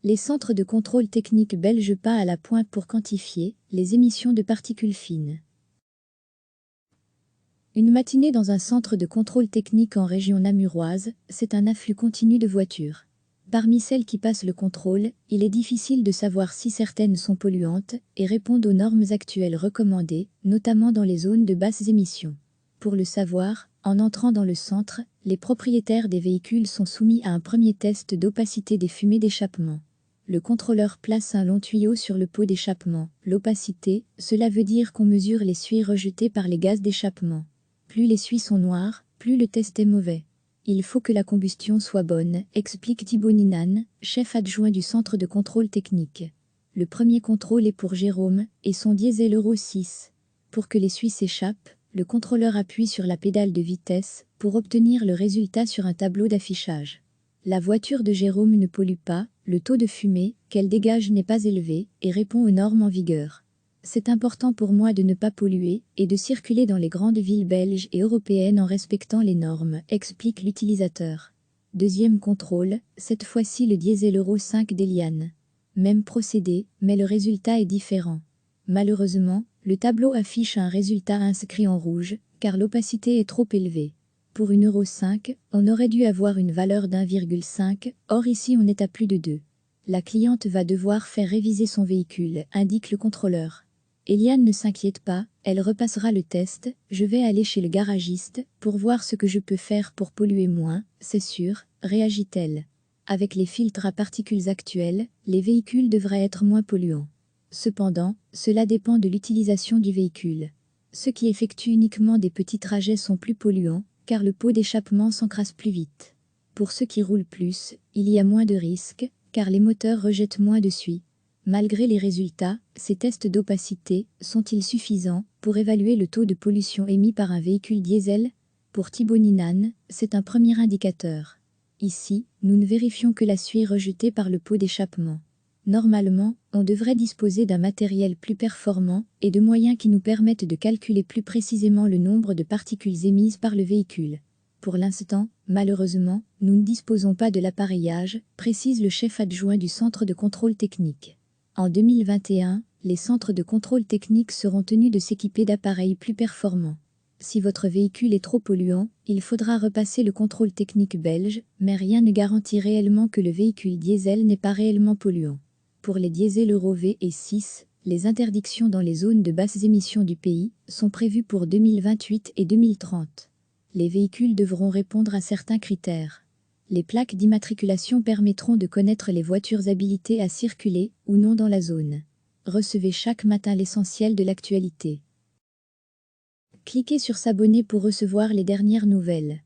Les centres de contrôle technique belges pas à la pointe pour quantifier les émissions de particules fines. Une matinée dans un centre de contrôle technique en région namuroise, c'est un afflux continu de voitures. Parmi celles qui passent le contrôle, il est difficile de savoir si certaines sont polluantes et répondent aux normes actuelles recommandées, notamment dans les zones de basses émissions. Pour le savoir, en entrant dans le centre, les propriétaires des véhicules sont soumis à un premier test d'opacité des fumées d'échappement. Le contrôleur place un long tuyau sur le pot d'échappement. L'opacité, cela veut dire qu'on mesure les suies rejetées par les gaz d'échappement. Plus les suies sont noires, plus le test est mauvais. Il faut que la combustion soit bonne, explique Thibaut Ninan, chef adjoint du centre de contrôle technique. Le premier contrôle est pour Jérôme et son diesel Euro 6. Pour que les suies s'échappent, le contrôleur appuie sur la pédale de vitesse pour obtenir le résultat sur un tableau d'affichage. La voiture de Jérôme ne pollue pas, le taux de fumée qu'elle dégage n'est pas élevé et répond aux normes en vigueur. C'est important pour moi de ne pas polluer et de circuler dans les grandes villes belges et européennes en respectant les normes, explique l'utilisateur. Deuxième contrôle, cette fois-ci le diesel Euro 5 d'Eliane. Même procédé, mais le résultat est différent. Malheureusement, le tableau affiche un résultat inscrit en rouge, car l'opacité est trop élevée. Pour une Euro 5, on aurait dû avoir une valeur d'1,5, or ici on est à plus de 2. La cliente va devoir faire réviser son véhicule, indique le contrôleur. Eliane ne s'inquiète pas, elle repassera le test, je vais aller chez le garagiste pour voir ce que je peux faire pour polluer moins, c'est sûr, réagit-elle. Avec les filtres à particules actuels, les véhicules devraient être moins polluants. Cependant, cela dépend de l'utilisation du véhicule. Ceux qui effectuent uniquement des petits trajets sont plus polluants, car le pot d'échappement s'encrasse plus vite. Pour ceux qui roulent plus, il y a moins de risques, car les moteurs rejettent moins de suie. Malgré les résultats, ces tests d'opacité sont-ils suffisants pour évaluer le taux de pollution émis par un véhicule diesel? Pour Thibaut Ninan, c'est un premier indicateur. Ici, nous ne vérifions que la suie rejetée par le pot d'échappement. Normalement, on devrait disposer d'un matériel plus performant et de moyens qui nous permettent de calculer plus précisément le nombre de particules émises par le véhicule. Pour l'instant, malheureusement, nous ne disposons pas de l'appareillage, précise le chef adjoint du centre de contrôle technique. En 2021, les centres de contrôle technique seront tenus de s'équiper d'appareils plus performants. Si votre véhicule est trop polluant, il faudra repasser le contrôle technique belge, mais rien ne garantit réellement que le véhicule diesel n'est pas réellement polluant. Pour les diesels Euro V et 6, les interdictions dans les zones de basses émissions du pays sont prévues pour 2028 et 2030. Les véhicules devront répondre à certains critères. Les plaques d'immatriculation permettront de connaître les voitures habilitées à circuler ou non dans la zone. Recevez chaque matin l'essentiel de l'actualité. Cliquez sur s'abonner pour recevoir les dernières nouvelles.